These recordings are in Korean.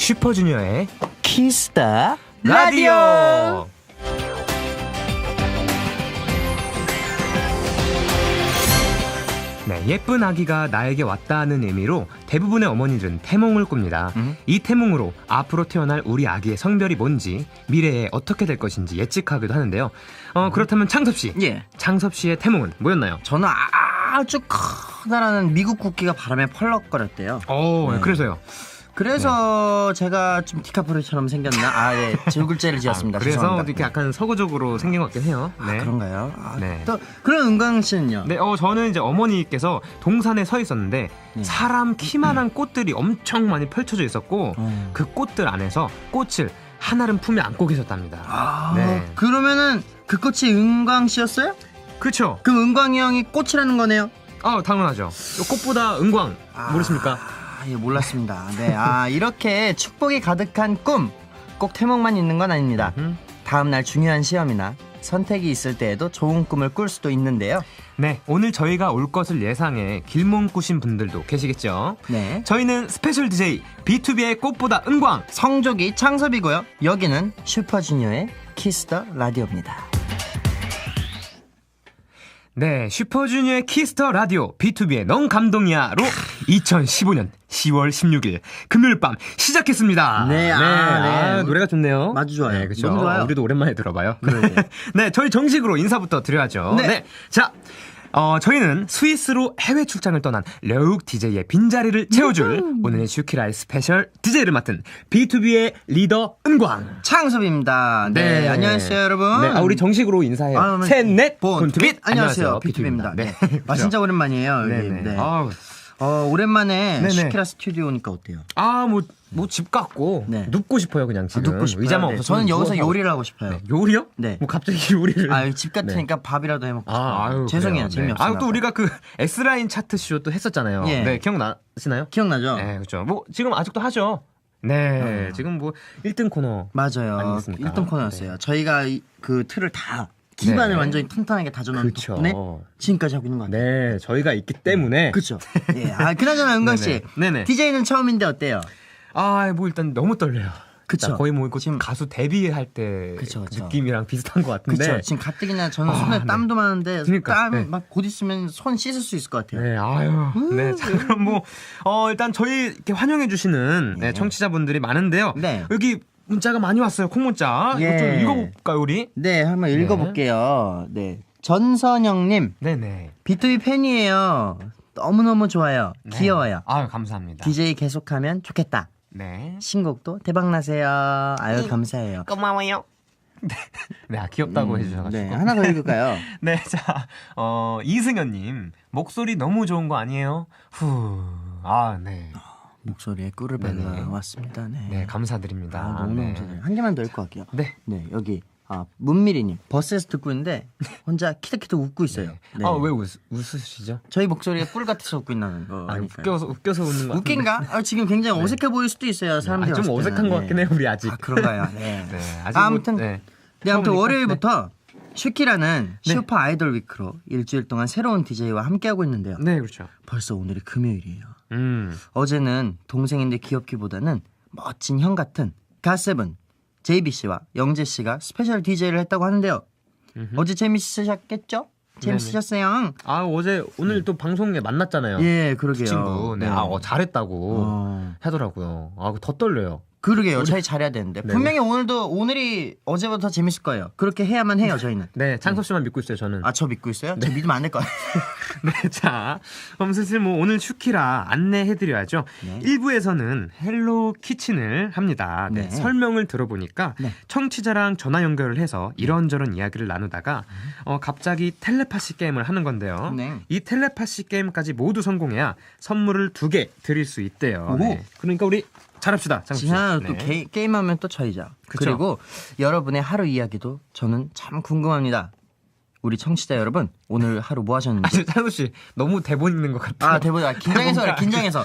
슈퍼주니어의 키스 더 라디오. 네, 예쁜 아기가 나에게 왔다는 의미로 대부분의 어머니들은 태몽을 꿉니다. 이 태몽으로 앞으로 태어날 우리 아기의 성별이 뭔지, 미래에 어떻게 될 것인지 예측하기도 하는데요. 그렇다면 창섭씨, 예. 창섭씨의 태몽은 뭐였나요? 저는 아주 커다란 미국 국기가 바람에 펄럭거렸대요. 네. 그래서요? 그래서 제가 좀 디카프리오처럼 생겼나? 네. 제 글자를 지었습니다. 그래서 죄송합니다. 이렇게 약간 서구적으로 생긴 것 같긴 해요. 네. 그런가요? 네. 또 그런 은광 씨는요? 네, 저는 이제 어머니께서 동산에 서 있었는데 사람 키만한 꽃들이 엄청 많이 펼쳐져 있었고 그 꽃들 안에서 꽃을 한아름 품에 안고 계셨답니다. 네. 그러면은 그 꽃이 은광 씨였어요? 그렇죠. 그럼 은광이 형이 꽃이라는 거네요? 당연하죠. 꽃보다 은광 모르십니까? 예, 몰랐습니다. 네, 이렇게 축복이 가득한 꿈, 꼭 태몽만 있는 건 아닙니다. 다음날 중요한 시험이나 선택이 있을 때에도 좋은 꿈을 꿀 수도 있는데요. 네, 오늘 저희가 올 것을 예상해 길몽 꾸신 분들도 계시겠죠. 네, 저희는 스페셜 DJ B2B의 꽃보다 은광, 성조기 창섭이고요. 여기는 슈퍼주니어의 키스 더 라디오입니다. 네, 슈퍼주니어의 키스터 라디오 B2B의 넌 감동이야로 2015년 10월 16일 금요일 밤 시작했습니다. 네, 노래가 좋네요. 아주 좋아요. 네, 그렇죠. 너무 좋아요. 우리도 오랜만에 들어봐요. 네. 네, 저희 정식으로 인사부터 드려야죠. 네. 자, 저희는 스위스로 해외 출장을 떠난 려욱 DJ의 빈자리를 채워줄 오늘의 슈키라의 스페셜 DJ를 맡은 B2B의 리더 은광 창섭입니다. 네, 안녕하세요 여러분. 네, 우리 정식으로 인사해요. 셋, 넷, 본투빗. 안녕하세요, B2B입니다. 네. 진짜 오랜만이에요. 네네. 네. 아우. 오랜만에 네네. 슈키라 스튜디오 오니까 어때요? 뭐 집 같고 네. 눕고 싶어요 그냥 지금. 눕고 싶어요. 의자만 네. 없어서 저는 여기서 누워서 요리를 하고 싶어요. 네. 요리요? 네. 뭐 갑자기 요리를. 집 같으니까 밥이라도 해먹고 싶어요. 아유, 죄송해요, 그래요. 재미없어요. 또 우리가 그 S라인 차트 쇼 또 했었잖아요. 예. 네, 기억나시나요? 기억나죠? 네, 그렇죠. 뭐 지금 아직도 하죠. 네, 지금 뭐 1등 코너. 맞아요. 아니겠습니까? 1등 코너였어요. 저희가 그 틀을 다 기반을 네. 완전히 탄탄하게 다져놓은 그쵸. 덕분에 지금까지 하고 있는 것 같아요. 네, 저희가 있기 때문에. 그렇죠. 예. 그나저나 은광 씨, 네네. DJ는 처음인데 어때요? 뭐 일단 너무 떨려요. 그쵸. 거의 뭐 지금 가수 데뷔할 때 그쵸. 느낌이랑 비슷한 것 같은데. 그렇죠. 지금 가뜩이나 저는 손에 땀도 많은데 그러니까, 땀 네. 막 곧 있으면 손 씻을 수 있을 것 같아요. 네, 네. 자, 그럼 뭐, 일단 저희 이렇게 환영해주시는 네. 청취자분들이 많은데요. 네. 여기 문자가 많이 왔어요. 콩문자. 예. 이거 좀 읽어볼까요, 우리? 네, 한번 읽어볼게요. 네, 전선영님, 네네. B2B 팬이에요. 너무너무 좋아요. 네. 귀여워요. 감사합니다. DJ 계속하면 좋겠다. 네. 신곡도 대박나세요. 감사해요. 고마워요. 네, 귀엽다고 해주셔가지고. 네, 하나 더 읽을까요? 네, 자, 이승현님. 목소리 너무 좋은 거 아니에요? 네. 목소리에 꿀을 발라 왔습니다. 네. 네, 감사드립니다. 너무너무 좋아요. 한 개만 더 읽고 갈게요. 네. 네, 여기 문미리님 버스에서 듣고 있는데 혼자 키득키득 웃고 있어요. 네. 왜 웃으시죠? 저희 목소리가 꿀 같아서 웃고 있는 거 아닐까요? 웃겨서 웃는 거 같은데. 웃긴가? 지금 굉장히 어색해 보일 수도 있어요. 사람들이 좀 봤을 때는. 어색한 것 같긴 해요, 우리 아직. 그런가요? 네. 네, 아직 아무튼 네. 아무튼 처음이니까. 월요일부터 슈키라는 네. 슈퍼 아이돌 위크로 일주일 동안 새로운 DJ와 함께하고 있는데요. 네, 그렇죠. 벌써 오늘이 금요일이에요. 음. 어제는 동생인데 귀엽기보다는 멋진 형 같은 갓세븐 JBC와 영재씨가 스페셜 DJ를 했다고 하는데요. 어제 재밌으셨겠죠? 재밌으셨어요? 오늘 또 방송에 만났잖아요. 예, 그 그러게요. 친구. 네. 잘했다고 어. 하더라고요. 더 떨려요. 그러게요. 저희 잘해야 되는데. 네. 분명히 오늘이 어제보다 더 재밌을 거예요. 그렇게 해야만 해요, 저희는. 네, 창섭 씨만 믿고 있어요, 저는. 저 믿고 있어요? 저 믿으면 안 될 것 같아요. 네, 자, 그럼 슬슬 오늘 슈키라 안내해드려야죠. 네. 1부에서는 헬로 키친을 합니다. 네, 네. 설명을 들어보니까 네. 청취자랑 전화 연결을 해서 이런저런 이야기를 나누다가 갑자기 텔레파시 게임을 하는 건데요. 네. 이 텔레파시 게임까지 모두 성공해야 선물을 2개 드릴 수 있대요. 오. 네. 그러니까 우리 잘합시다, 장수 씨. 지하 또 네. 게임하면 또 저희죠. 그쵸. 그리고 여러분의 하루 이야기도 저는 참 궁금합니다. 우리 청취자 여러분, 오늘 하루 뭐 하셨는지. 장수 씨 너무 대본 읽는 것 같아요. 대본 긴장해서 그래, 긴장해서.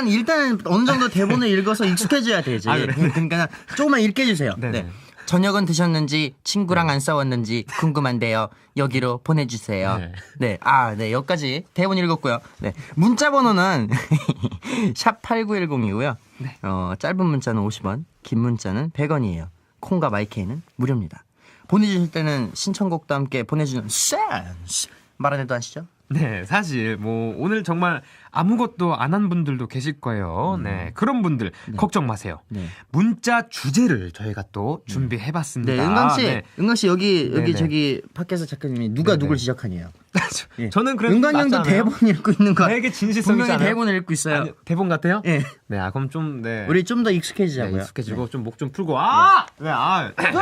일단 어느 정도 대본을 읽어서 익숙해져야 되지. 그래? 그러니까 조금만 읽게 해주세요. 네네. 네. 저녁은 드셨는지 친구랑 안 싸웠는지 궁금한데요. 여기로 보내주세요. 네. 네, 여기까지 대본 읽었고요. 네, 문자 번호는 샵 8910이고요. 짧은 문자는 50원, 긴 문자는 100원이에요. 콩과 마이케이는 무료입니다. 보내주실 때는 신청곡도 함께 보내주는 센스 말 안 해도 아시죠? 네, 사실 뭐 오늘 정말 아무것도 안 한 분들도 계실 거예요. 네, 그런 분들 걱정 마세요. 네. 문자 주제를 저희가 또 준비해봤습니다. 네, 은광 씨, 네. 은광 씨 여기 네네. 저기 팟캐스트 작가님이 누가 네네. 누굴 지적하니에요? 예. 저는 그래도 은광 형도 낫지 않아요? 대본 읽고 있는 거. 되게 진실성 분명히 있잖아요. 대본을 읽고 있어요. 아니, 대본 같아요? 예. 네, 그럼 좀 네. 우리 좀 더 익숙해지자고요. 익숙해지고 네. 좀 목 좀 풀고 네,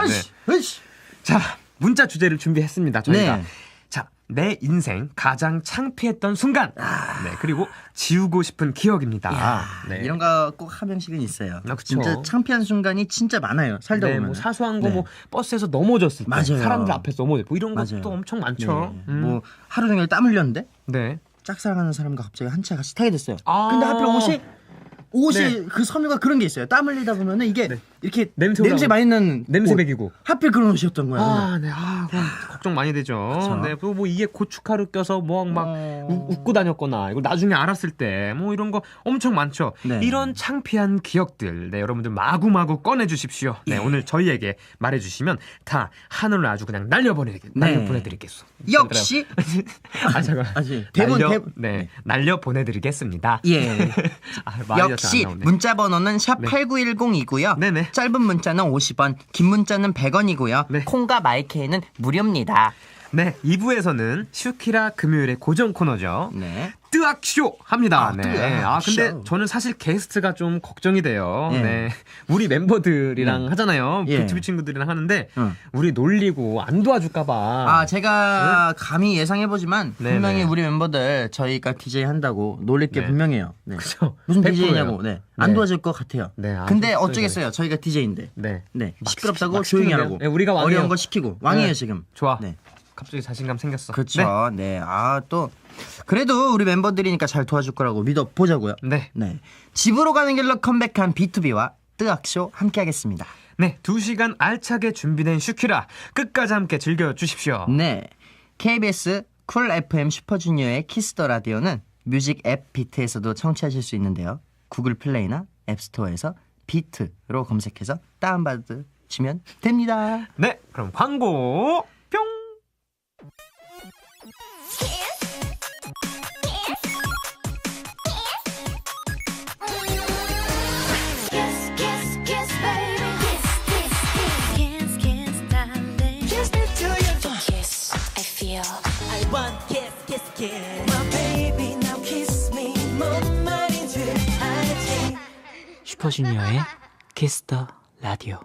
으이씨, 으이씨. 자, 문자 주제를 준비했습니다. 저희가. 네. 자, 내 인생 가장 창피했던 순간. 네, 그리고 지우고 싶은 기억입니다. 네. 이런 거 꼭 한 명씩은 있어요. 아, 그쵸. 진짜 창피한 순간이 진짜 많아요. 살다 네, 보면. 뭐 사소한 거 네. 뭐 버스에서 넘어졌을 때, 맞아요. 사람들 앞에서 넘어졌고 뭐 이런 맞아요. 것도 엄청 많죠. 네. 뭐 하루 종일 땀 흘렸는데 네. 짝사랑하는 사람과 갑자기 한 차에 같이 타게 됐어요. 아. 근데 하필 옷이 네. 그 섬유가 그런 게 있어요. 땀 흘리다 보면은 이게 네. 이렇게 냄새 냄새 올라오고. 많이 나는 냄새 옷. 배기고. 하필 그런 옷이었던 거야. 아, 네. 아, 그럼 걱정 많이 되죠. 그쵸. 네. 그리고 뭐 이게 고춧가루 껴서 뭐 막 웃고 다녔거나 이거 나중에 알았을 때 뭐 이런 거 엄청 많죠. 네. 이런 창피한 기억들, 네, 여러분들 마구마구 꺼내 주십시오. 네, 오늘 저희에게 말해 주시면 다 하늘을 아주 그냥 날려보내드리겠소. 역시 아, 잠깐. 아직 대본 네, 날려 보내드리겠습니다. 예. 아, 말이 잘 역시 안 나오네. 문자 번호는 샵 8910이고요. 네네. 짧은 문자는 50원, 긴 문자는 100원이고요. 네. 콩과 마이케이는 무료입니다. 네, 2부에서는 슈키라 금요일의 고정 코너죠. 네. 뜨악쇼 합니다. 아, 네. 뜨악 아, 근데 쇼. 저는 사실 게스트가 좀 걱정이 돼요. 예. 네. 우리 멤버들이랑 하잖아요. 예. BTV 친구들이랑 하는데 응. 우리 놀리고 안 도와줄까봐. 아, 제가 감히 예상해보지만 네네. 분명히 우리 멤버들 저희가 DJ 한다고 놀릴 게 네. 분명해요. 네. 그쵸. 무슨 100% DJ냐고. 네. 안 네. 도와줄 것 같아요. 네, 아, 근데 좀 어쩌겠어요. 저희가 DJ인데. 네. 네. 막 시끄럽다고 막 조용히 시키는데요? 하라고. 네, 우리가 왕이에요. 어려운 거 시키고. 왕이에요, 네. 지금. 좋아. 네. 갑자기 자신감 생겼어. 그렇죠. 네. 아, 또 그래도 우리 멤버들이니까 잘 도와줄 거라고 믿어 보자고요. 네. 네. 집으로 가는 길로 컴백한 B2B와 뜨악쇼 함께 하겠습니다. 네. 2시간 알차게 준비된 슈키라 끝까지 함께 즐겨주십시오. 네. KBS 쿨 FM 슈퍼주니어의 키스 더 라디오는 뮤직 앱 비트에서도 청취하실 수 있는데요. 구글 플레이나 앱스토어에서 비트로 검색해서 다운받으시면 됩니다. 네. 그럼 광고 뿅. Kiss, kiss, kiss, baby. Kiss, kiss, darling. Kiss me to your kiss. I feel. I want kiss kiss kiss My baby now kiss me 뭔 말인지 알지 슈퍼주니어의 키스터 라디오.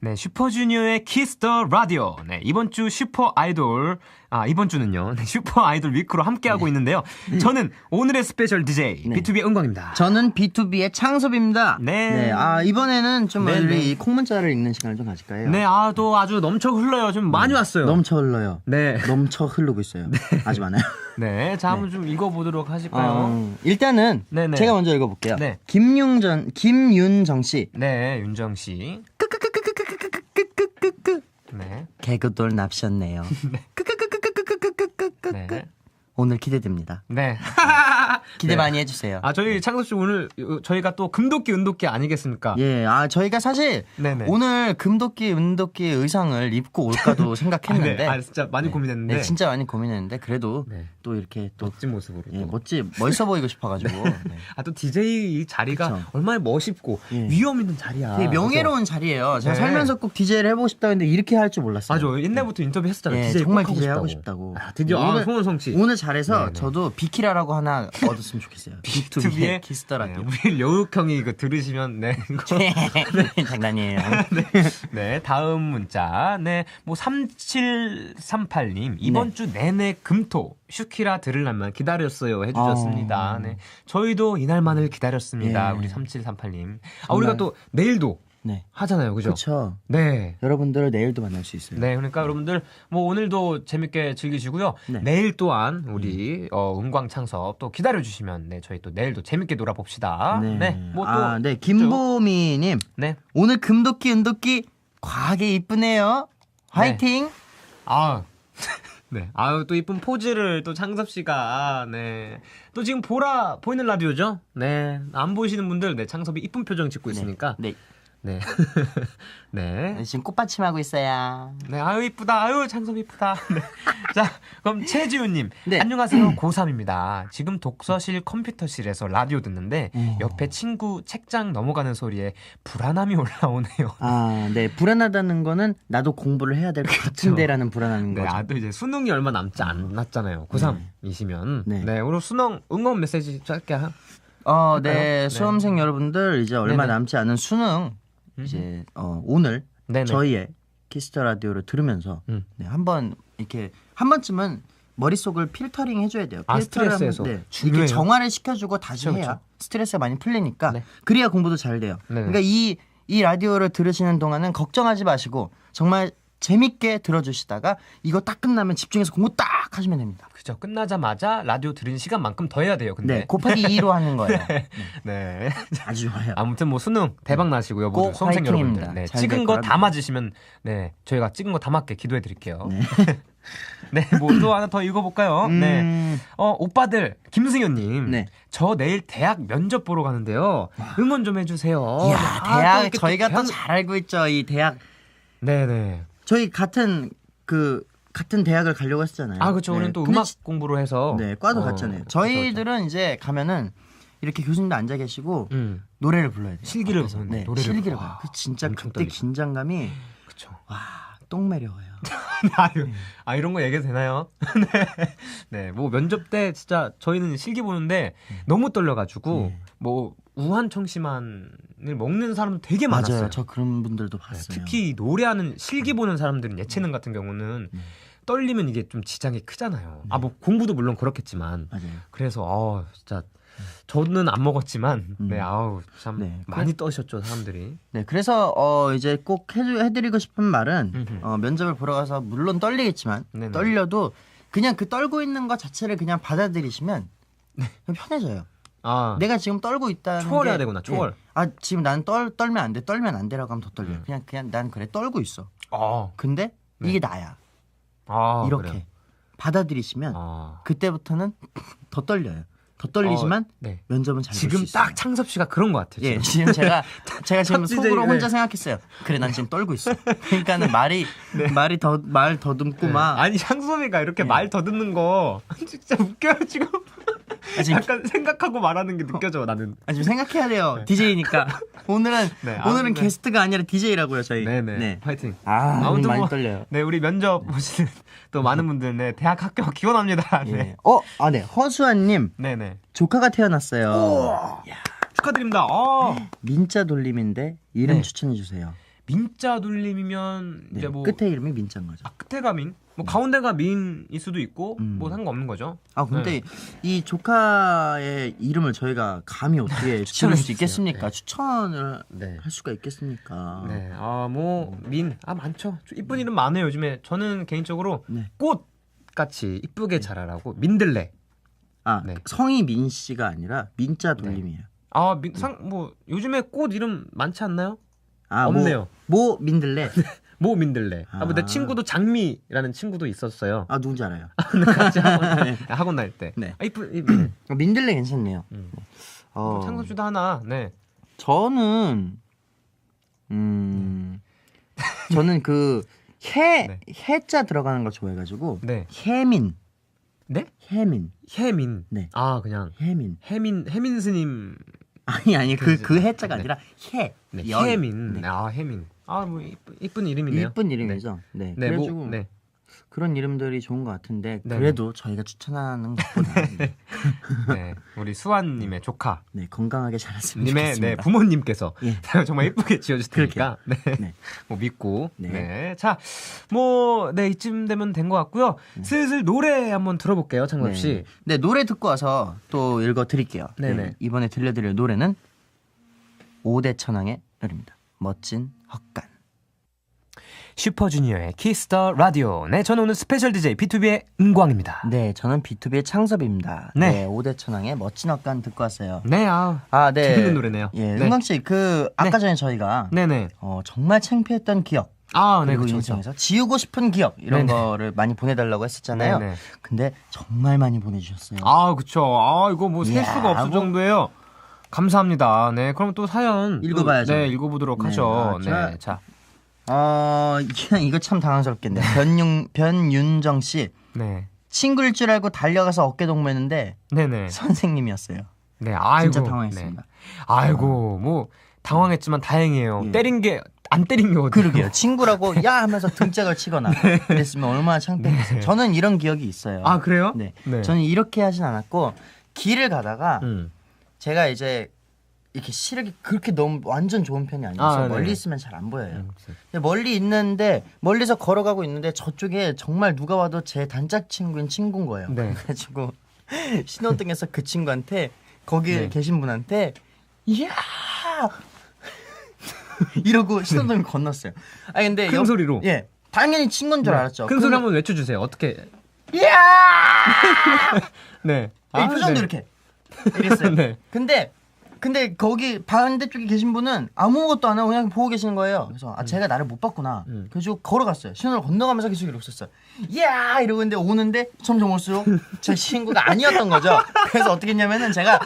네, 슈퍼주니어의 키스 더 라디오. 네, 이번 주 슈퍼 아이돌, 이번 주는요, 네, 슈퍼 아이돌 위크로 함께하고 있는데요. 저는 오늘의 스페셜 DJ, 네. B2B의 은광입니다. 저는 B2B의 창섭입니다. 네. 아, 이번에는 좀 네, 우리 네. 이 콩문자를 읽는 시간을 좀 가질까요? 네, 또 아주 넘쳐 흘러요. 좀 많이 왔어요. 넘쳐 흘러요. 네. 넘쳐 흐르고 있어요. 아주 많아요. 네, 자, 한번 좀 읽어보도록 하실까요? 일단은 네네. 제가 먼저 읽어볼게요. 네. 김윤정 씨. 네, 윤정씨. 네. 개그돌 납셨네요. 네. 오늘 기대됩니다. 네. 기대 네. 많이 해주세요. 저희 창섭씨 오늘 저희가 또 금도끼, 은도끼 아니겠습니까? 예, 저희가 사실 네네. 오늘 금도끼, 은도끼 의상을 입고 올까도 생각했는데. 진짜 많이 고민했는데. 네, 진짜 많이 고민했는데 그래도 네. 또 이렇게 또 멋진 모습으로. 예, 또. 멋있어 보이고 싶어가지고. 네. 또 DJ 이 자리가 그쵸. 얼마나 멋있고 예. 위험 있는 자리야. 되게 명예로운 자리예요. 제가 네. 살면서 꼭 DJ를 해보고 싶다 했는데 이렇게 할 줄 몰랐어요. 맞아. 옛날부터 인터뷰 했었잖아요. 예, DJ 정말 꼭 DJ 하고 싶다고. 싶다고. 드디어 오늘, 소원 성취. 오늘 잘해서 네네. 저도 비키라라고 하나 얻었으면 좋겠어요. B2B의 키스터 라디오. 우리 여욱 형이 이거 들으시면 네. 장난이에요. 네, 다음 문자. 네, 뭐 3738님 이번 네. 주 내내 금토 슈키라 들으려면 기다렸어요 해주셨습니다. 네, 저희도 이날만을 기다렸습니다. 예. 우리 3738님. 우리가 또 내일도 네. 하잖아요, 그죠? 그렇죠. 네. 여러분들을 내일도 만날 수 있어요. 네, 그러니까 여러분들 뭐 오늘도 재밌게 즐기시고요. 네. 내일 또한 우리 은광창섭 또 기다려 주시면 네, 저희 또 내일도 재밌게 놀아봅시다. 네, 뭐 또 네, 김보미님. 네, 오늘 금도끼, 은도끼 과하게 이쁘네요. 화이팅. 네. 아유, 또 이쁜 포즈를 또 창섭 씨가, 네. 또 지금 보이는 라디오죠? 네. 안 보이시는 분들, 네. 창섭이 이쁜 표정 짓고 있으니까. 네. 네. 네. 네, 지금 꽃받침하고 있어요. 네. 아유, 이쁘다. 아유, 창섭 이쁘다. 네. 자, 그럼 최지우님. 네. 안녕하세요. 고3입니다. 지금 독서실 컴퓨터실에서 라디오 듣는데, 옆에 친구 책장 넘어가는 소리에 불안함이 올라오네요. 아, 네. 불안하다는 거는 나도 공부를 해야 될 것 같은데라는 불안한 네, 거죠. 아, 또 이제 수능이 얼마 남지 않았잖아요. 고3이시면. 네. 네. 오늘 수능 응원 메시지 짧게 네, 네. 수험생 여러분들 이제 얼마 네네. 남지 않은 수능 이제 오늘 네네. 저희의 키스터 라디오를 들으면서 음. 네, 한번 이렇게 한 번쯤은 머릿속을 필터링 해줘야 돼요. 아, 필터를 스트레스에서. 하면, 네, 중요해요. 이렇게 정화를 시켜주고 다시 그쵸, 해야 그쵸. 스트레스가 많이 풀리니까 네. 그래야 공부도 잘 돼요. 네네. 그러니까 이 라디오를 들으시는 동안은 걱정하지 마시고 정말 재밌게 들어주시다가 이거 딱 끝나면 집중해서 공부 딱 하시면 됩니다. 그죠. 끝나자마자 라디오 들은 시간만큼 더 해야 돼요. 근데. 네, 곱하기 2로 하는 거예요. 네. 아주 좋아요. 아무튼 뭐 수능 대박 나시고요. 모두 꼭 수험생 화이팅입니다. 여러분들. 네. 잘 찍은 될 거 거랍니다. 다 맞으시면 네. 저희가 찍은 거 다 맞게 기도해 드릴게요. 네. 네. 뭐 또 하나 더 읽어 볼까요? 네. 오빠들 김승현 님. 네. 저 내일 대학 면접 보러 가는데요. 응원 좀 해 주세요. 이야, 아, 대학 또 이렇게 저희가 대학- 또 잘 알고 있죠. 이 대학 네, 네. 저희 같은 대학을 가려고 했잖아요. 아, 그렇죠. 우리는 또 근데 음악 공부를 해서 네, 과도 갔잖아요. 그렇죠, 저희들은 이제 가면은 이렇게 교수님도 앉아 계시고 그렇죠. 노래를 불러야 돼요. 실기를 앞에서. 부르는데 네, 노래를 실기를 불러. 봐요. 그 진짜 엄청 그때 떨리죠. 긴장감이 그렇죠. 와, 똥 매려워요. 아, 이런 거 얘기해도 되나요? 네. 네, 뭐 면접 때 진짜 저희는 실기 보는데 너무 떨려가지고 뭐 우한청심환을 먹는 사람도 되게 많았어요. 맞아요. 저 그런 분들도 네, 봤어요. 특히 노래하는 실기 보는 사람들은 예체능 같은 경우는 떨리면 이게 좀 지장이 크잖아요. 아, 뭐 공부도 물론 그렇겠지만 맞아요. 그래서 진짜 저는 안 먹었지만 네, 아우 참 네, 많이 떠셨죠 사람들이. 네, 그래서 이제 꼭 해드리고 싶은 말은 면접을 보러 가서 물론 떨리겠지만 네네. 떨려도 그냥 그 떨고 있는 것 자체를 그냥 받아들이시면 그냥 편해져요. 아, 내가 지금 떨고 있다는 초월해야 게, 되구나, 초월. 예. 아, 지금 나는 떨면 안 돼. 떨면 안 돼라고 하면 더 떨려요. 그냥 난 그래 떨고 있어. 근데 네. 이게 나야. 이렇게 그래요. 받아들이시면 그때부터는 더 떨려요. 더 떨리지만 네. 면접은 잘 볼 수 지금 있어요. 딱 창섭 씨가 그런 것 같아요. 예, 지금. 지금 제가 지금 첫 속으로 DJ, 혼자 네. 생각했어요. 그래, 난 지금 떨고 있어. 그러니까는 말이 말 더듬고 막 아니 창섭이가 이렇게 말 더듬는 거 진짜 웃겨요 지금. 지금- 약간 생각하고 말하는 게 느껴져 나는. 지금 생각해야 돼요. DJ니까 오늘은 네, 오늘은 네. 게스트가 아니라 DJ라고요, 저희. 네네. 네. 화이팅. 아, 아무튼 많이 뭐, 떨려요. 네, 우리 면접 보시는 또 많은 분들 네 대학 합격 기원합니다. 네. 예. 네. 허수아님 네네. 조카가 태어났어요. 축하드립니다. 민자 돌림인데 이름 네. 추천해 주세요. 민자 돌림이면 네, 이제 뭐 끝에 이름이 민자인 거죠. 끝에가 민, 뭐 가운데가 민일 수도 있고 뭐 상관없는 거죠. 아, 근데 네. 이 조카의 이름을 저희가 감히 어떻게 지을 수 주세요. 있겠습니까? 네. 추천을 네. 할 수가 있겠습니까? 네, 뭐 많죠. 이쁜 이름 많아요 요즘에. 저는 개인적으로 네. 꽃 같이 이쁘게 자라라고 민들레. 아, 네. 성이 민 씨가 아니라 민자 돌림이에요. 뭐 요즘에 꽃 이름 많지 않나요? 아, 없네요. 뭐 민들레. 모 민들레. 뭐 내 아. 친구도 장미라는 친구도 있었어요. 아, 누군지 알아요. 같이 학원 다닐 때. 네. 이쁜. 민들레 괜찮네요. 창섭 씨도 하나. 네. 저는 저는 그 네. 해자 들어가는 걸 좋아해가지고 네. 해민. 네? 해민. 혜민. 네. 그냥 해민. 혜민 스님. 아니 그 해자가 네. 아니라 해. 네. 열. 혜민. 네. 혜민. 뭐 이쁜 이름이네요. 이쁜 이름이죠. 네. 네. 그래가지고 네. 그런 이름들이 좋은 것 같은데 네. 그래도 저희가 추천하는 것보다 네, 네. 우리 수환님의 조카. 네, 건강하게 자랐으면 님의 좋겠습니다. 부모님께서 예. 정말 예쁘게 지어줄 테니까 네. 네. 뭐 믿고 네. 네. 자, 이쯤 되면 된 것 같고요. 슬슬 노래 한번 들어볼게요, 창섭 씨. 네, 노래 듣고 와서 또 읽어드릴게요. 네네. 네, 이번에 들려드릴 노래는 오대천왕의 노래입니다. 멋진 헛간. 슈퍼주니어의 키스 더 라디오. 네, 저는 오늘 스페셜 DJ B2B의 은광입니다. 네, 저는 B2B의 창섭입니다. 네. 네, 오대천왕의 멋진 헛간 듣고 왔어요. 네, 네. 재밌는 노래네요. 예, 네. 은광 씨, 아까 전에 저희가 네네. 정말 창피했던 기억 아, 네, 그리고 그쵸, 인생에서 지우고 싶은 기억 이런 네네. 거를 많이 보내달라고 했었잖아요. 네네. 근데 정말 많이 보내주셨어요. 아, 그쵸. 아, 이거 뭐 셀 이야, 수가 없을 뭐. 정도예요. 감사합니다. 네, 그럼 또 사연 읽어봐야죠. 네, 읽어보도록 네, 하죠. 자. 네, 자, 이거 참 당황스럽겠네. 변윤정 씨 네, 친구일 줄 알고 달려가서 어깨 동무했는데 네네. 선생님이었어요. 네, 아이고, 진짜 당황했습니다. 네. 아이고, 뭐 당황했지만 다행이에요. 예. 때린 게 안 때린 게 어디예요? 그러게요. 친구라고 야 하면서 등짝을 치거나 그랬으면 얼마나 창피했겠어요. 저는 이런 기억이 있어요. 네. 아, 그래요? 네. 네. 저는 이렇게 하진 않았고 길을 가다가 음. 제가 이제 이렇게 시력이 그렇게 너무 완전 좋은 편이 아니어서 아, 네. 멀리 있으면 잘 안 보여요. 그치. 근데 멀리 있는데 멀리서 걸어가고 있는데 저쪽에 정말 누가 봐도 제 단짝 친구인 친구인 거예요. 네. 그래가지고 신호등에서 그 친구한테 거기 네. 계신 분한테 이야 이러고 신호등을 건넜어요. 아 근데 큰 소리로? 예 당연히 친구인 줄 알았죠. 큰 소리 한번 외쳐주세요. 어떻게? 이야 네. 이 표정도 네. 이렇게 이랬어요. 네. 근데 거기 반대쪽에 계신 분은 아무것도 안 하고 그냥 보고 계시는 거예요. 그래서 제가 나를 못 봤구나. 그래서 걸어갔어요. 신호를 건너가면서 계속 이러고 있었어요. 야 이러고 있는데 오는데 점점 올수록 제 친구가 아니었던 거죠. 그래서 어떻게 했냐면은 제가 야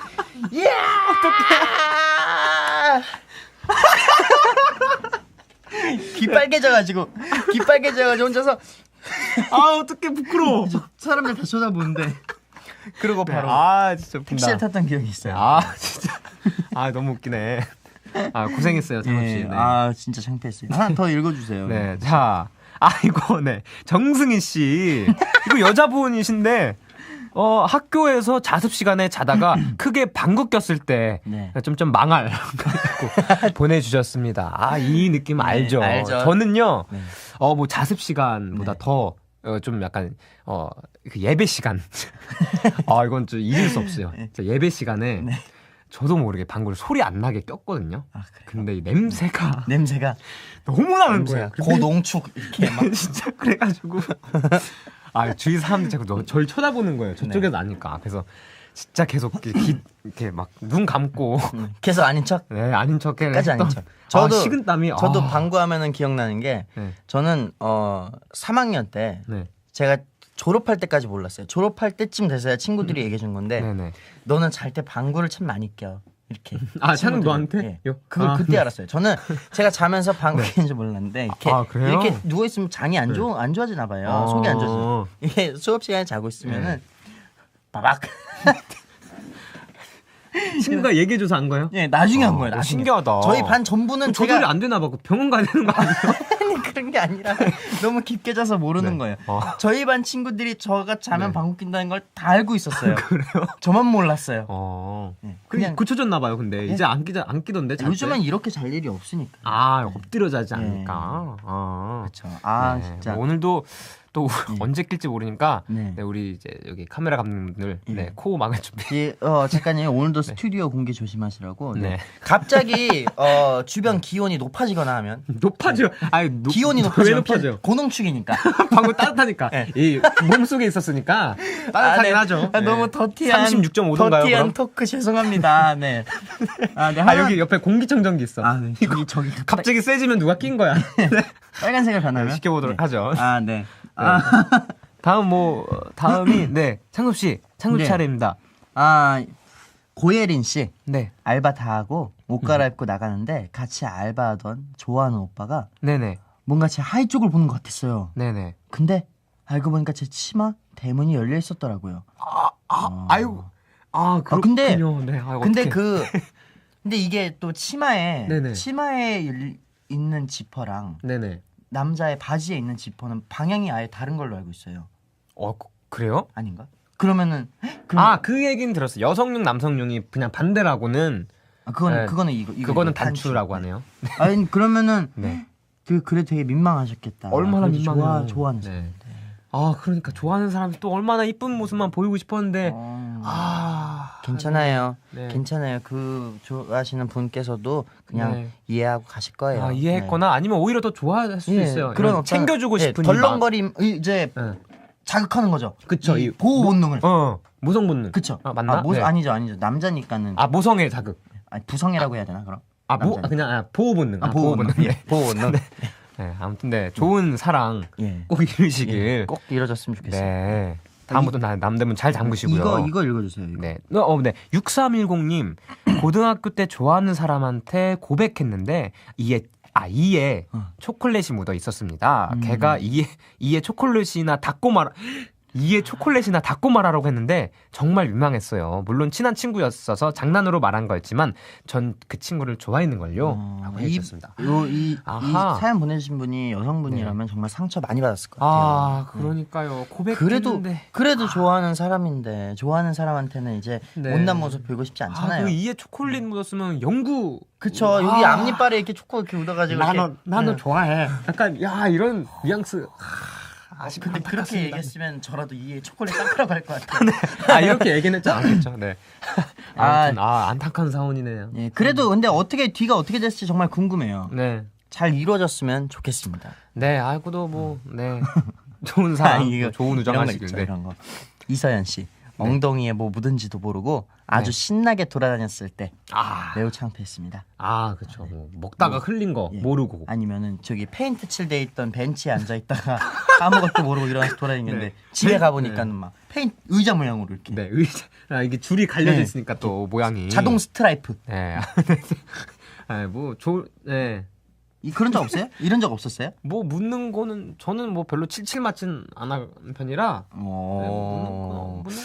귀 빨개져가지고 혼자서 아, 어떻게 부끄러워. 사람들 다 쳐다보는데 그러고 바로 아, 진짜 웃긴다. 택시를 탔던 기억이 있어요. 아, 진짜. 아, 너무 웃기네. 아, 고생했어요, 장욱 씨. 예, 네. 아 진짜 창피했어요. 하나 더 읽어주세요. 네, 자, 이거, 네. 정승희 씨. 이거 여자분이신데, 학교에서 자습 시간에 자다가 크게 방구 꼈을 때, 네. 좀 망할. 보내주셨습니다. 아, 이 느낌 알죠? 알죠. 저는요, 네. 뭐 자습 시간보다 네. 더, 좀 약간, 그 예배 시간. 이건 좀 잊을 수 없어요. 진짜 예배 시간에, 네. 저도 모르게 방구를 소리 안 나게 꼈거든요. 아, 그래요? 근데 이 냄새가 냄새가 너무 나는 거야. 근데 고농축 이렇게 막 진짜 그래가지고 주위 사람들 자꾸 저를 쳐다보는 거예요. 저쪽에서 나니까. 그래서 진짜 계속 이렇게 막 눈 감고 계속 아닌 척. 네, 아닌 척 까지 아닌 척. 식은땀이 저도 방구하면은 기억나는 게 네. 저는 3학년 때 네. 제가 졸업할 때까지 몰랐어요. 졸업할 때쯤 돼서야 친구들이 얘기해 준 건데 네네. 너는 잘 때 방구를 참 많이 껴. 이렇게. 찬 친구들이. 너한테? 예. 요? 그걸 아, 그때 네. 알았어요. 저는 제가 자면서 방구 끼는 줄 몰랐는데 이렇게 그래요? 이렇게 누워 있으면 장이 안 좋아지나 봐요. 속이 안 좋아져. 이게 수업 시간에 자고 있으면은 빠박. 친구가 얘기해줘서 안 거예요? 예, 나중에 한 거예요. 나중에. 신기하다. 저희 반 전부는 조절이 제가 안 되나 봐. 병원 가야 되는 거 아니에요? 아니, 그런 게 아니라 너무 깊게 자서 모르는 네. 거예요. 어. 저희 반 친구들이 저가 자면 네. 방구 낀다는 걸 다 알고 있었어요. 그래요? 저만 몰랐어요. 그냥 네, 그냥 고쳐졌나 봐요. 근데 이제 안 끼던데. 잘 때? 요즘은 이렇게 잘 일이 없으니까. 엎드려 자지 네. 않을까. 그렇죠. 아 네, 진짜. 뭐 오늘도 또 언제 낄지 모르니까 네. 네, 우리 이제 여기 카메라 감독님들 예. 네, 코 막을 준비. 작가님 오늘도 스튜디오 공개 조심하시라고. 네. 네. 갑자기 주변 기온이 높아지거나 하면 높아져. 기온이 왜 높아지면 높아져? 고농축이니까. 방금 따뜻하니까. 네. 이 몸속에 있었으니까 따뜻하긴 네. 하죠. 아, 너무 네. 더티한 36.5도인가요? 더티한 그럼? 토크 죄송합니다. 네. 네, 여기 옆에 공기청정기 있어. 네. 저기 갑자기 세지면 누가 낀 거야. 빨간색을 변하면 시켜보도록 하죠. 네. 다음이 네 창섭 씨 네. 차례입니다. 고예린 씨 네, 알바 다 하고 옷 갈아입고 나가는데 같이 알바하던 좋아하는 오빠가 네네, 뭔가 제 하이 쪽을 보는 것 같았어요. 네네. 근데 알고 보니까 제 치마 대문이 열려 있었더라고요. 아이고, 근데 그렇군요. 네, 근데 어떡해. 근데 이게 또 치마에 네네. 있는 지퍼랑 네네. 남자의 바지에 있는 지퍼는 방향이 아예 다른 걸로 알고 있어요. 그래요? 아닌가? 그러면은 그 얘기는 들었어요. 여성용, 남성용이 그냥 반대라고는. 네. 그거는 이거 그거는 단추라고 하네요. 아니 그러면은 네. 그래 되게 민망하셨겠다. 얼마나 그래도 민망해요. 좋아하는 네. 사람. 그러니까 좋아하는 사람이 또 얼마나 이쁜 모습만 보이고 싶었는데. 괜찮아요. 네. 괜찮아요. 그 좋아하시는 분께서도 그냥 네. 이해하고 가실 거예요. 이해했거나 아니면 오히려 더 좋아할 수도 있어요. 그런 이런 챙겨주고 싶은 이 덜렁거림 이제 마음. 네. 자극하는 거죠. 그쵸. 이 보호 본능을. 모성 본능. 그쵸. 맞나? 네. 아니죠. 남자니까는. 모성의 자극. 부성애라고 해야 되나 그럼? 그냥 보호 본능. 보호 본능. 예. 보호 본능. 네, 아무튼 네, 좋은 사랑 예. 꼭 이루시길. 꼭 이뤄졌으면 좋겠어요. 네. 다음부터 남대문 잘 잠그시고요. 이거 읽어주세요. 이거. 네. 네. 6310님. 고등학교 때 좋아하는 사람한테 고백했는데 이에 초콜릿이 묻어 있었습니다. 걔가 이에 초콜릿이나 닫고 말하라고 했는데 정말 민망했어요. 물론 친한 친구였어서 장난으로 말한 거였지만 전 그 친구를 좋아했는걸요. 라고 해주셨습니다. 이 사연 보내주신 분이 여성분이라면 정말 상처 많이 받았을 것 같아요. 아, 그러니까요. 고백했는데. 그래도 좋아하는 사람인데 좋아하는 사람한테는 이제 네. 못난 모습 보이고 싶지 않잖아요. 그 이에 초콜릿 묻었으면 영구. 그쵸. 여기 앞니빨에 이렇게 초콜릿 이렇게 묻어가지고 나는 좋아해. 약간 이런 뉘앙스. 근데 그렇게 얘기했으면 저라도 이에 초콜릿 닦으라고 할 것 같아요. 이렇게 얘기는 했지 않겠죠. 네. 아무튼 안타까운 사원이네요. 예, 그래도 근데 뒤가 어떻게 됐을지 정말 궁금해요. 네. 잘 이루어졌으면 좋겠습니다. 네, 아이고도 네. 좋은 사랑, 좋은 우정 하시길. 네. 이런 거. 이서연 씨. 엉덩이에 뭐 묻은지도 모르고 아주 신나게 돌아다녔을 때 매우 창피했습니다. 그렇죠. 뭐 먹다가 흘린 거 모르고. 아니면은 저기 페인트 칠돼 있던 벤치에 앉아 있다가 아무것도 모르고 일어나서 돌아다니는데 집에 가 보니까는 막 페인트 의자 모양으로 이렇게. 네, 의자. 이게 줄이 갈려져 있으니까 또 모양이 자동 스트라이프. 네. 네. 그런 적 없어요? 이런 적 없었어요? 뭐 묻는 거는 저는 뭐 별로 칠칠 맞진 않은 편이라.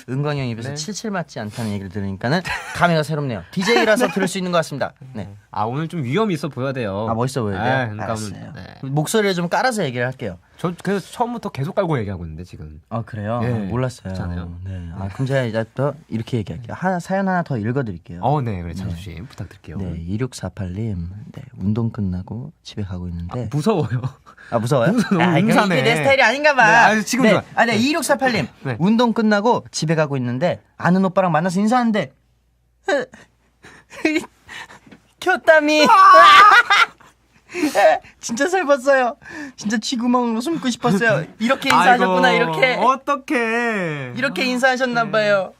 은광이 형 입에서 네. 칠칠 맞지 않다는 얘기를 들으니까는 감회가 새롭네요. DJ라서 들을 수 있는 것 같습니다. 네. 오늘 좀 위험이 있어 보여야 돼요. 멋있어 보여야 돼요? 그러니까 알았어요. 네. 목소리를 좀 깔아서 얘기를 할게요. 저 그래서 처음부터 계속 깔고 얘기하고 있는데 지금. 그래요? 네. 몰랐어요. 그렇잖아요. 네. 그럼 제가 이제 또 이렇게 얘기할게요. 사연 하나 더 읽어드릴게요. 네, 그래 장수 씨 부탁드릴게요. 네, 2648님. 네, 운동 끝나고 집에 가고 있는데. 무서워요. 무서워요? 너무 음산해. 이게 내 스타일이 아닌가 봐. 네, 지금 네. 좋아. 2648님. 네. 운동 끝나고 집에 가고 있는데 아는 오빠랑 만나서 인사하는데 곁땀이 진짜 슬펐어요. 진짜 쥐구멍으로 숨고 싶었어요. 이렇게 인사하셨구나. 이렇게 인사하셨나 봐요.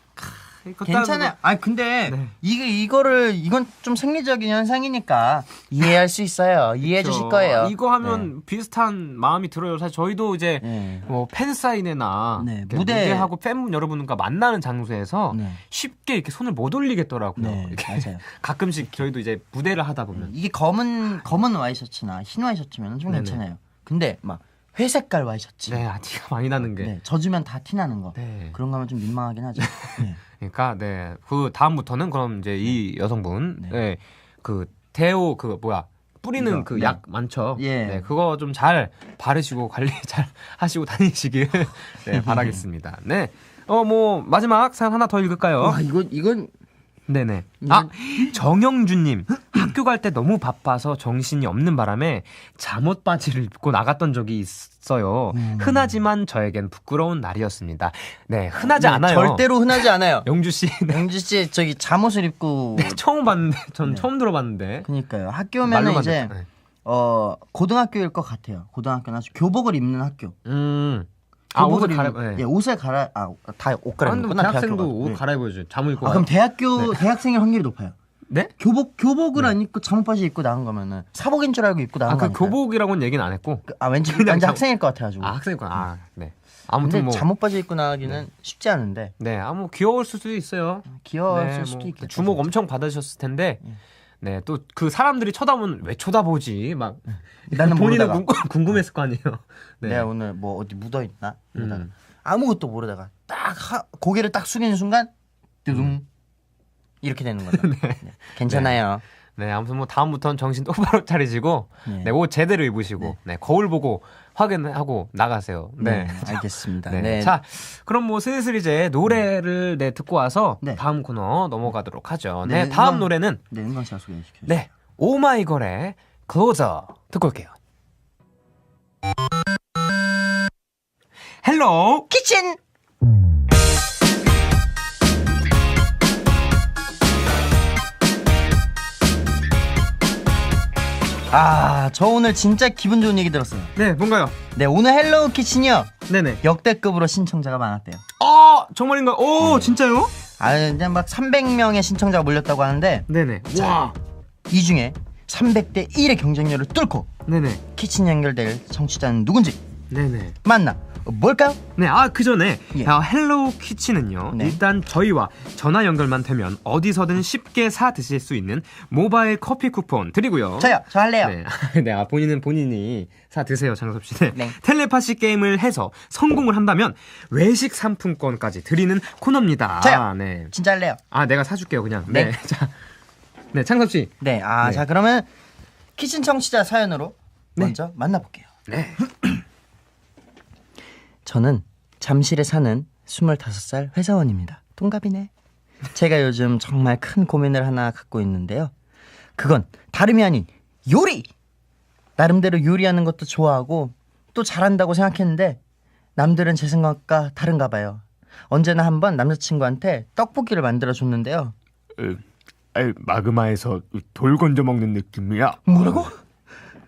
괜찮아요. 근데 네. 이건 좀 생리적인 현상이니까 이해할 수 있어요. 이해해 주실 거예요. 이거 하면 비슷한 마음이 들어요. 사실 저희도 이제 뭐 팬 사인회나 네, 무대하고 팬 여러분과 만나는 장소에서 네. 쉽게 이렇게 손을 못 올리겠더라고요. 네, 이렇게 맞아요. 가끔씩 저희도 이제 무대를 하다 보면 이게 검은 와이셔츠나 흰 와이셔츠면 좀 네네. 괜찮아요. 근데 막 회색깔 와이셔츠. 티가 많이 나는 게. 네, 젖으면 다 티나는 거. 네. 그런 거 하면 좀 민망하긴 하죠. 네. 그러니까 그 다음부터는 그럼 이제 이 여성분 그 데오 뿌리는 이거, 그 약 많죠. 예. 네, 그거 좀 잘 바르시고 관리 잘 하시고 다니시길 바라겠습니다. 네. 뭐 마지막 사연 하나 더 읽을까요? 이건 네네. 정영준님. 학교 갈 때 너무 바빠서 정신이 없는 바람에 잠옷 바지를 입고 나갔던 적이 있어요. 흔하지만 저에겐 부끄러운 날이었습니다. 네, 흔하지 않아요. 절대로 흔하지 않아요. 영주 씨. 영주 씨 저기 잠옷을 입고 처음 봤는데, 전 처음 들어봤는데. 그러니까요. 학교 오면은 말로만 이제 듣- 네. 고등학교일 것 같아요. 고등학교나 교복을 입는 학교. 옷을 옷을 다 옷 갈아입는구나. 대학생도 대학교 옷 가고. 갈아입어야죠. 잠을 입고. 그럼 대학생일 확률이 높아요. 네? 교복을 안 입고 잠옷 바지 입고 나간 거면은 사복인 줄 알고 입고 나간 거 그 아닐까요? 교복이라고는 얘기는 안 했고. 왠지 학생일 것 같아가지고. 학생이구나. 네. 근데 아무튼 뭐. 잠옷 바지 입고 나가기는 쉽지 않은데 네, 뭐 귀여울 수도 있어요. 귀여웠을 수도 있겠다. 주목 엄청 받으셨을 텐데. 네, 또 그 사람들이 쳐다보면 왜 쳐다보지? 막 나는 본인은 모르다가. 궁금했을 거 아니에요. 네. 내가 오늘 뭐 어디 묻어 있나? 아무것도 모르다가 고개를 딱 숙이는 순간 뚜둥 이렇게 되는 거죠. 네. 괜찮아요. 네, 아무튼 뭐 다음부터는 정신 똑바로 차리시고 네, 옷 제대로 입으시고 네, 거울 보고 확인하고 나가세요. 네. 알겠습니다. 네. 네. 자, 그럼 뭐 슬슬 이제 노래를 듣고 와서 네. 다음 코너 넘어가도록 하죠. 네, 네, 다음 은광- 노래는 네, 은광 씨가 소개해 주십시오. 네, 오마이걸의 Closer 듣고 올게요. 헬로 키친. 저 오늘 진짜 기분 좋은 얘기 들었어요. 네, 뭔가요? 네, 오늘 헬로우 키친이요. 네네. 역대급으로 신청자가 많았대요. 정말인가요? 오, 진짜요? 그냥 막 300명의 신청자가 몰렸다고 하는데 네네. 와. 이 중에 300대 1의 경쟁률을 뚫고 네네. 키친 연결될 청취자는 누군지 네네. 만나 뭘까요? 네, 그 전에 예. 헬로우 키친은요. 네. 일단 저희와 전화 연결만 되면 어디서든 쉽게 사 드실 수 있는 모바일 커피 쿠폰 드리고요. 저요, 저 할래요. 네, 네, 본인은 본인이 사 드세요, 장섭 씨. 네. 네. 텔레파시 게임을 해서 성공을 한다면 외식 상품권까지 드리는 코너입니다. 저요. 네. 진짜 할래요. 내가 사줄게요, 그냥. 네. 네, 자, 네, 창섭 씨. 네, 네. 자 그러면 키친 청취자 사연으로 먼저 만나볼게요. 네. 저는 잠실에 사는 25살 회사원입니다. 동갑이네. 제가 요즘 정말 큰 고민을 하나 갖고 있는데요. 그건 다름이 아닌 요리! 나름대로 요리하는 것도 좋아하고 또 잘한다고 생각했는데 남들은 제 생각과 다른가 봐요. 언제나 한번 남자친구한테 떡볶이를 만들어줬는데요. 마그마에서 돌 건져 먹는 느낌이야. 뭐라고?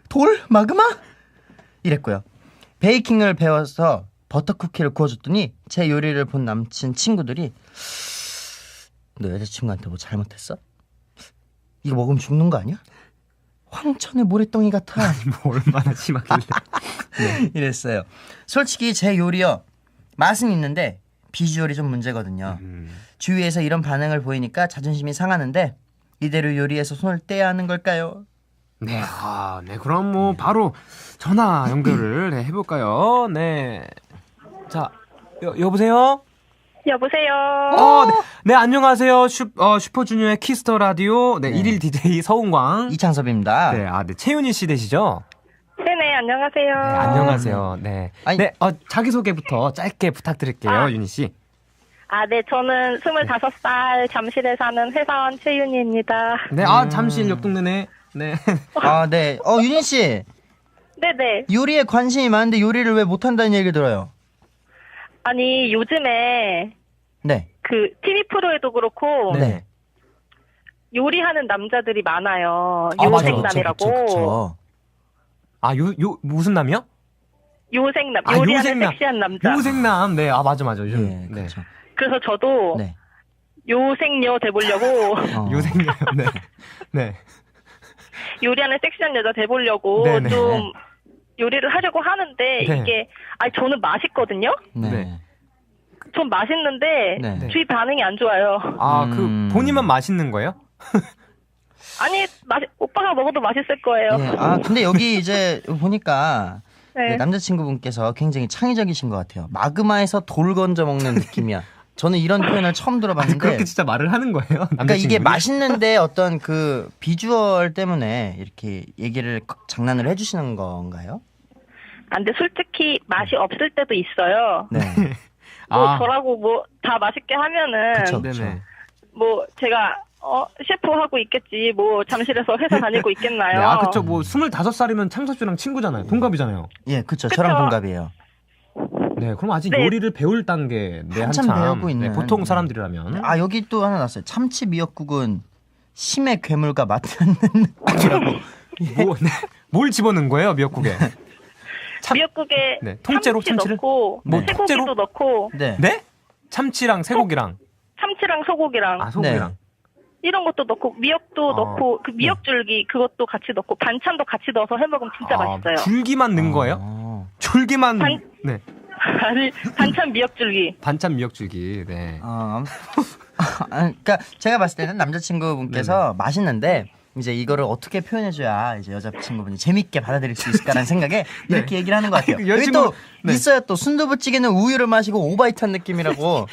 돌? 마그마? 이랬고요. 베이킹을 배워서 버터쿠키를 구워줬더니 제 요리를 본 남친 친구들이 너 여자친구한테 뭐 잘못했어? 이거 먹으면 죽는 거 아니야? 황천의 모래덩이 같아. 뭐 얼마나 심하길래. 이랬어요. 솔직히 제 요리요 맛은 있는데 비주얼이 좀 문제거든요. 주위에서 이런 반응을 보이니까 자존심이 상하는데 이대로 요리에서 손을 떼야 하는 걸까요? 네, 네, 그럼 뭐 바로 전화 연결을 해볼까요? 네. 자, 여보세요? 여보세요. 네, 네, 안녕하세요. 슈퍼주니어의 키스터 라디오. 네, 네. 1일 DJ 서운광. 이창섭입니다. 네, 네, 채윤이 씨 되시죠? 네네, 안녕하세요. 네, 안녕하세요. 네. 아니- 네, 자기소개부터 짧게 부탁드릴게요, 윤희 씨. 네, 저는 25살 잠실에 사는 회사원 최윤희입니다. 네, 잠실 옆 동네네. 네. 네. 윤희 씨. 네네. 요리에 관심이 많은데 요리를 왜 못한다는 얘기 들어요. 아니, 요즘에 네. 그 TV 프로에도 그렇고 네. 요리하는 남자들이 많아요. 맞아, 요생남이라고. 그쵸. 무슨 남이요? 요생남. 요리하는 섹시한 남자. 요생남. 네, 맞아. 요즘. 예, 네. 그렇죠. 그래서 저도 네. 요생녀 돼보려고 요생남. 네. 네. 요리하는 섹시한 여자 돼보려고 네네. 좀 요리를 하려고 하는데 네. 이게 저는 맛있거든요. 네. 네. 전 맛있는데 네. 주위 반응이 안 좋아요. 본인만 맛있는 거예요? 아니 오빠가 먹어도 맛있을 거예요. 예. 근데 여기 이제 보니까 네. 네, 남자친구분께서 굉장히 창의적이신 것 같아요. 마그마에서 돌 건져 먹는 느낌이야. 저는 이런 표현을 처음 들어봤는데. 그렇게 진짜 말을 하는 거예요? 그러니까 이게 남자친구분이? 맛있는데 어떤 그 비주얼 때문에 이렇게 얘기를 장난을 해주시는 건가요? 근데 솔직히 맛이 없을 때도 있어요. 네. 저라고 뭐 다 맛있게 하면은 그쵸. 네네. 뭐 제가 셰프 하고 있겠지. 뭐 잠실에서 회사 다니고 있겠나요? 네, 그쵸. 뭐 25살이면 창섭 씨랑 친구잖아요. 동갑이잖아요. 예, 그쵸. 저랑 동갑이에요. 네, 그럼 아직 네. 요리를 배울 단계. 네, 한참 배우고 있는. 네, 보통 사람들이라면. 여기 또 하나 났어요. 참치 미역국은 심해 괴물과 맞닿는 느낌이라고. 뭘 집어넣은 거예요, 미역국에? 미역국에 네, 통째로 참치 참치를? 넣고 뭐, 쇠고기도 통째로? 넣고 네. 네? 참치랑 쇠고기랑. 참치랑 소고기랑 소고기랑. 이런 것도 넣고 미역도 넣고 그 미역줄기 그것도 같이 넣고 반찬도 같이 넣어서 해먹으면 진짜 맛있어요. 줄기만 넣은 거예요? 줄기만. 네. 아니 반찬 미역줄기. 반찬 미역줄기. 네. 그러니까 제가 봤을 때는 남자친구분께서 맛있는데 이제 이거를 어떻게 표현해줘야 이제 여자친구분이 재밌게 받아들일 수 있을까라는 생각에 이렇게 얘기를 하는 것 같아요. 그 여기 또 네. 있어요. 또 순두부찌개는 우유를 마시고 오바이트한 느낌이라고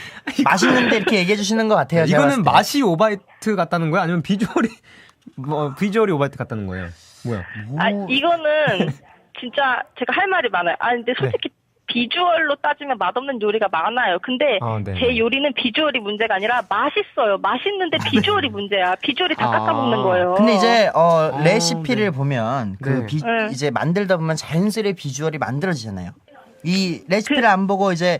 맛있는데 이렇게 얘기해 주시는 것 같아요. 제가 봤을 이거는 때. 맛이 오바이트 같다는 거예요? 아니면 비주얼이 오바이트 같다는 거예요? 뭐야? 이거는 진짜 제가 할 말이 많아요. 근데 솔직히 비주얼로 따지면 맛없는 요리가 많아요. 근데 네. 제 요리는 비주얼이 문제가 아니라 맛있어요. 맛있는데 비주얼이 문제야. 비주얼이 다 깎아먹는 거예요. 근데 이제 레시피를 보면 네. 이제 만들다 보면 자연스레 비주얼이 만들어지잖아요. 이 레시피를 안 보고 이제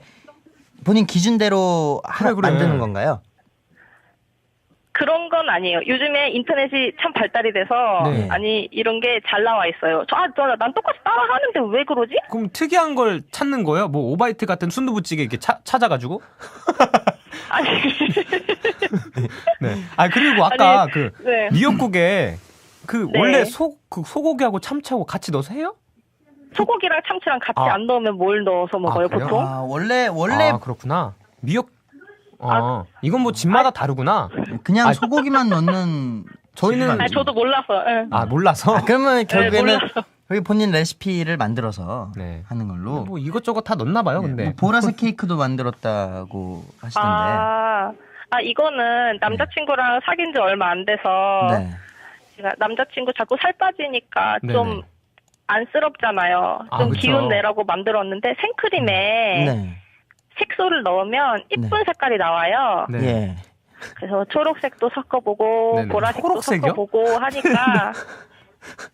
본인 기준대로 그래. 만드는 건가요? 그런 건 아니에요. 요즘에 인터넷이 참 발달이 돼서 네. 이런 게 잘 나와 있어요. 난 똑같이 따라 하는데 왜 그러지? 그럼 특이한 걸 찾는 거예요? 뭐 오바이트 같은 순두부찌개 이렇게 찾아가지고? 아니 네. 그리고 아까 아니, 네. 미역국에 그 네. 원래 소고기하고 참치하고 같이 넣어서 해요? 소고기랑 참치랑 같이 아. 안 넣으면 뭘 넣어서 먹어요, 그래요? 보통? 아, 원래 아, 그렇구나. 미역. 이건 뭐 집마다 다르구나. 그냥 아, 소고기만 넣는 저희는- 집이 아니, 저도 몰라서. 예. 아, 몰라서. 그러면 결국에는 몰라서. 여기 본인 레시피를 만들어서 네. 하는 걸로. 뭐 이것저것 다 넣나 봐요, 근데. 뭐 보라색 케이크도 만들었다고 하시던데. 이거는 남자친구랑 사귄 지 얼마 안 돼서 네. 제가 남자친구 자꾸 살 빠지니까 네네. 좀 안쓰럽잖아요. 아, 좀 그쵸. 기운 내라고 만들었는데 생크림에 네. 색소를 넣으면 이쁜 네. 색깔이 나와요. 네. 예. 그래서 초록색도 섞어보고 네네. 보라색도 초록색이요? 섞어보고 하니까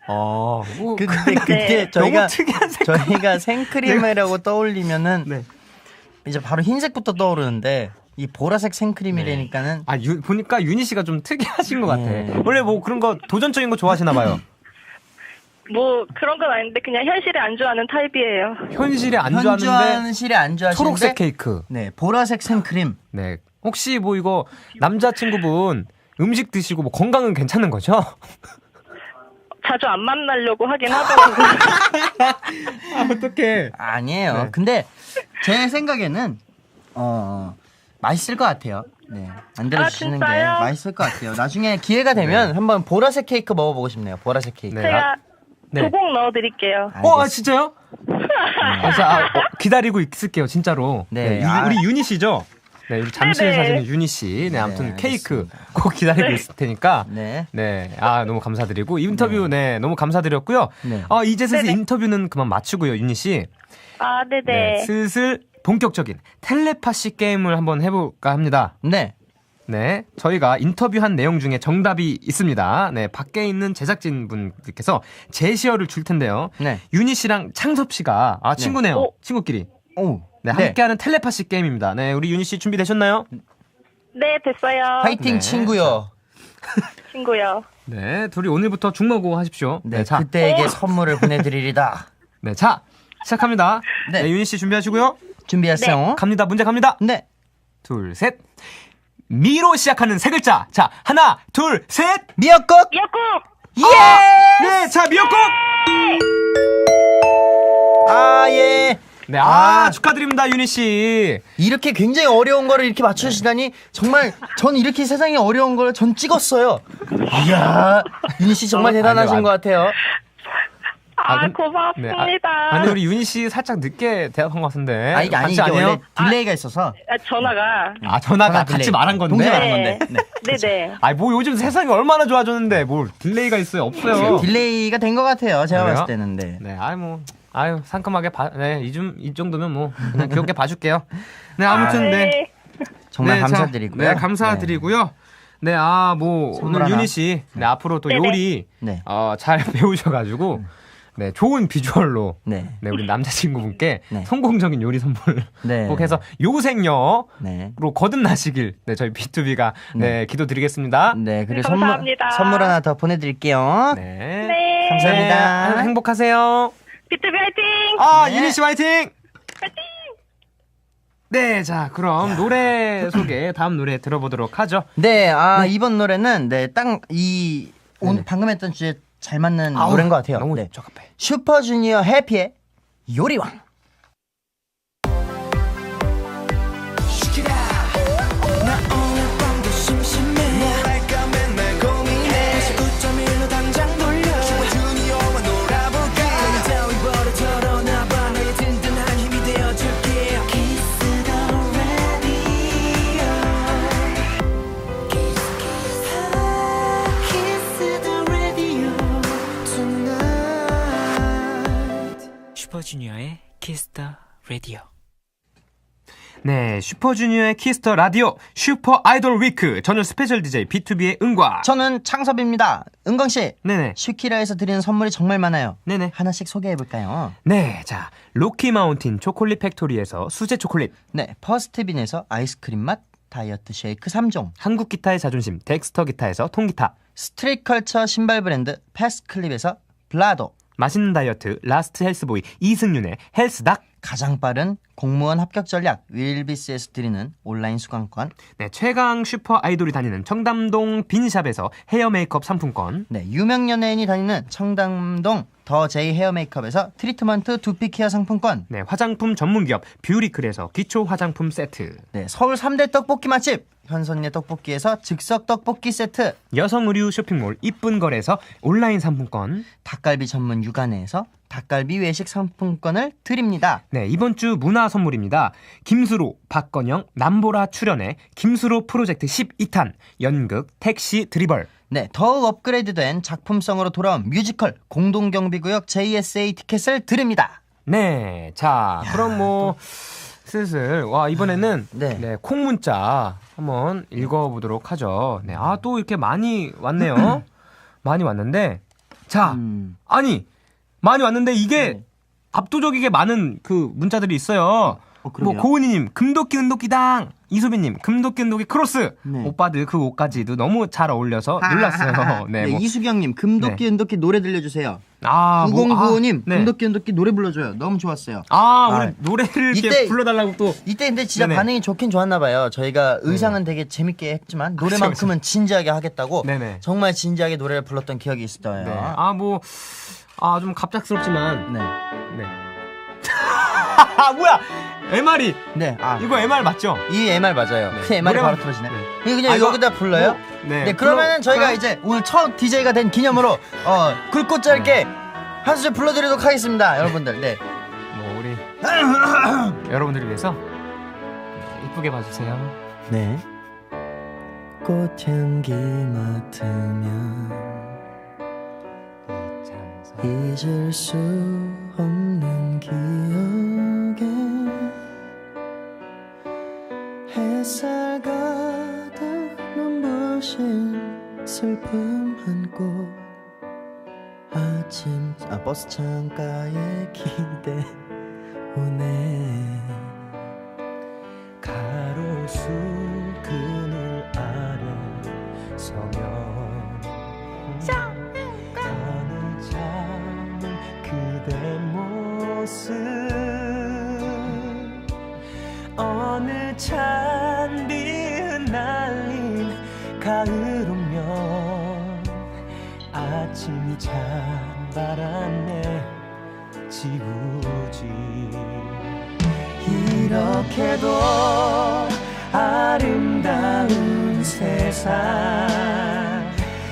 뭐, 근데 그때 네. 저희가 너무 특이한 색깔. 저희가 생크림이라고 떠올리면은 네. 이제 바로 흰색부터 떠오르는데 이 보라색 생크림이라니까는 아, 보니까 윤희 씨가 좀 특이하신 것 같아. 네. 원래 뭐 그런 거 도전적인 거 좋아하시나 봐요. 뭐 그런 건 아닌데 그냥 현실에 안주하는 타입이에요. 현실에 안 좋아하는데 현실에 안 좋아하시는데 초록색 케이크. 네, 보라색 생크림. 네. 혹시 뭐 이거 남자친구분 음식 드시고 뭐 건강은 괜찮은 거죠? 자주 안 만나려고 하긴 하더라고요. 어떡해. 아니에요. 네. 근데 제 생각에는 맛있을 것 같아요. 네. 만들어 주시는 게 진짜요? 맛있을 것 같아요. 나중에 기회가 되면 한번 보라색 케이크 먹어보고 싶네요. 보라색 케이크. 네. 제가 네. 조공 넣어드릴게요. 아, 진짜요? 기다리고 있을게요, 진짜로. 네. 우리 윤희 씨죠? 네, 우리 잠실 네네. 사시는 윤희 씨. 네, 아무튼 네, 케이크 알겠습니다. 꼭 기다리고 있을 테니까. 네. 네. 너무 감사드리고. 인터뷰, 네, 너무 감사드렸고요. 네. 이제 슬슬 네네. 인터뷰는 그만 마치고요, 윤희 씨. 네네. 네, 슬슬 본격적인 텔레파시 게임을 한번 해볼까 합니다. 네. 네, 저희가 인터뷰한 내용 중에 정답이 있습니다. 네, 밖에 있는 제작진 분들께서 제시어를 줄 텐데요. 네. 윤희 씨랑 창섭 씨가 친구네요. 오. 친구끼리. 오. 네, 함께하는 텔레파시 게임입니다. 네, 우리 윤희 씨 준비되셨나요? 네, 됐어요. 파이팅 네. 친구요. 친구요. 네, 둘이 오늘부터 죽먹고 하십시오. 네, 자, 그때에게 선물을 보내드리리다. 네, 자, 시작합니다. 네. 네, 윤희 씨 준비하시고요. 준비하세요. 갑니다. 문제 갑니다. 네. 둘, 셋. 미로 시작하는 세 글자. 자, 하나, 둘, 셋. 미역국. 미역국! 예. 네, 자, 미역국. 예. 네, 축하드립니다, 윤희 씨. 이렇게 굉장히 어려운 거를 이렇게 맞추시다니 정말 전 이렇게 세상에 어려운 걸 전 찍었어요. 이야, 윤희 씨 정말 대단하신 것 같아요. 고맙습니다. 근데 우리 윤희 씨 살짝 늦게 대답한 것 같은데. 이게 같이 이게 아니에요? 원래 딜레이가 있어서 전화가. 전화가 전화 같이 딜레이. 말한 건데. 동시에 말한 건데. 네. 네네. 뭐 요즘 세상이 얼마나 좋아졌는데 뭘 딜레이가 있어요? 없어요. 딜레이가 된 것 같아요. 제가 그래요? 봤을 때는. 네. 네, 상큼하게 이 정도면 뭐 그냥 귀엽게 봐줄게요. 네, 아무튼 네. 정말 네, 감사드리고요. 네, 감사드리고요. 네, 선물 오늘 하나. 윤희 씨, 네, 앞으로 또 네네. 요리 네. 잘 배우셔가지고, 네, 좋은 비주얼로, 네. 네, 우리 남자친구분께 네. 성공적인 요리 선물 네. 꼭 해서 요생녀로 네. 거듭나시길, 네, 저희 B2B가 네, 기도드리겠습니다. 네, 그리고 감사합니다. 선물 하나 더 보내드릴게요. 네, 네. 감사합니다. 네, 행복하세요. 비투비 화이팅! 윤희 씨 화이팅! 네, 자, 그럼 노래 소개 다음 노래 들어보도록 하죠. 네, 이번 노래는 방금 했던 주제 잘 맞는 노래인 것 같아요. 너무 네. 적합해. 슈퍼주니어 해피의 요리왕. 나 오늘 밤도 심심해 뭐랄까 맨날 고민해 99.1로 당장 돌려 슈퍼주니어와 놀아볼까 그냥 따위 버려 털어놔봐 너의 든든한 힘이 되어줄게 Kiss the radio Kiss the radio tonight 슈퍼주니어의 키스터 라디오. 네, 슈퍼주니어의 키스터 라디오 슈퍼 아이돌 위크. 저는 스페셜 DJ B2B의 은과. 저는 창섭입니다. 은광씨, 네네. 슈키라에서 드리는 선물이 정말 많아요. 네네. 하나씩 소개해볼까요? 네, 자, 로키 마운틴 초콜릿 팩토리에서 수제 초콜릿, 네, 퍼스트빈에서 아이스크림 맛 다이어트 쉐이크 3종, 한국 기타의 자존심 덱스터 기타에서 통기타, 스트릿컬처 신발 브랜드 패스클립에서 블라도, 맛있는 다이어트 라스트 헬스보이 이승윤의 헬스닥, 가장 빠른 공무원 합격 전략 윌비스에서 드리는 온라인 수강권, 네, 최강 슈퍼 아이돌이 다니는 청담동 빈샵에서 헤어 메이크업 상품권, 네, 유명 연예인이 다니는 청담동 더 제이 헤어 메이크업에서 트리트먼트 두피 케어 상품권, 네, 화장품 전문기업 뷰리클에서 기초 화장품 세트, 네, 서울 3대 떡볶이 맛집 현선네 떡볶이에서 즉석 떡볶이 세트, 여성 의류 쇼핑몰 이쁜 거래에서 온라인 상품권, 닭갈비 전문 육안에서 닭갈비 외식 상품권을 드립니다. 네, 이번 주 문화 선물입니다. 김수로, 박건영, 남보라 출연의 김수로 프로젝트 12탄 연극 택시 드리벌. 네, 더욱 업그레이드된 작품성으로 돌아온 뮤지컬 공동경비구역 JSA 티켓을 드립니다. 네, 자, 그럼 뭐 슬슬 이번에는 네. 네, 콩 문자 한번 읽어보도록 하죠. 네, 또 이렇게 많이 왔네요. 많이 왔는데, 자, 아니 많이 왔는데 이게 네. 압도적이게 많은 그 문자들이 있어요. 그러게요. 뭐 고은이님 금도끼 은도끼당, 이소빈님 금도끼 은도끼 크로스. 네. 오빠들 그 옷까지도 너무 잘 어울려서 놀랐어요. 네, 네, 뭐. 이수경님 금도끼 은도끼 노래 들려주세요. 아, 9095님 네. 금도끼 은도끼 노래 불러줘요. 너무 좋았어요. 우리 노래를 이렇게 이때- 불러달라고 또. 이때 근데 진짜 네네. 반응이 좋긴 좋았나 봐요. 저희가 의상은 되게 재밌게 했지만 노래만큼은 진지하게 하겠다고 네네. 정말 진지하게 노래를 불렀던 기억이 있어요. 네. 좀 갑작스럽지만. 네. 네. 뭐야? MR이. 네. 이거 MR 맞죠? 이 MR 맞아요. 네. 그 MR이 노래만- 바로 틀어지네. 네. 이거 그냥 이거 여기다 불러요? 뭐, 네. 네. 그러면은 저희가 이제 오늘 첫 DJ가 된 기념으로 굵고 짧게 한 소절 불러드리도록 하겠습니다, 여러분들. 네. 뭐 우리 여러분들을 위해서 이쁘게 봐주세요. 네. 꽃향기 맡으면 잊을 수 없는 기억에 햇살 가득 눈부신 슬픔 한 꽃 아침 버스 창가에 기대 오네 가로수 그늘 아래 서면 하늘 잠은 그대 모습 어느 찬비 흩날린 가을 오면 아침 찬바람에 지우지 이렇게도 아름다운 세상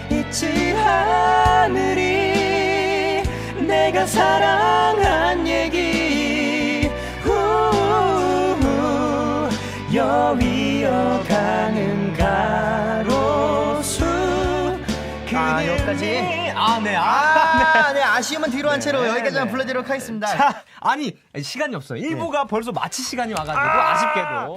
잊지 하늘이 내가 사랑한 얘기 여위어 가는 가로수 여기까지. 네. 네, 아쉬움은 뒤로 한 채로 네, 여기까지만 네. 불러드리도록 하겠습니다. 자, 아니 시간이 없어요. 1부가 벌써 마칠 시간이 와가지고 아쉽게도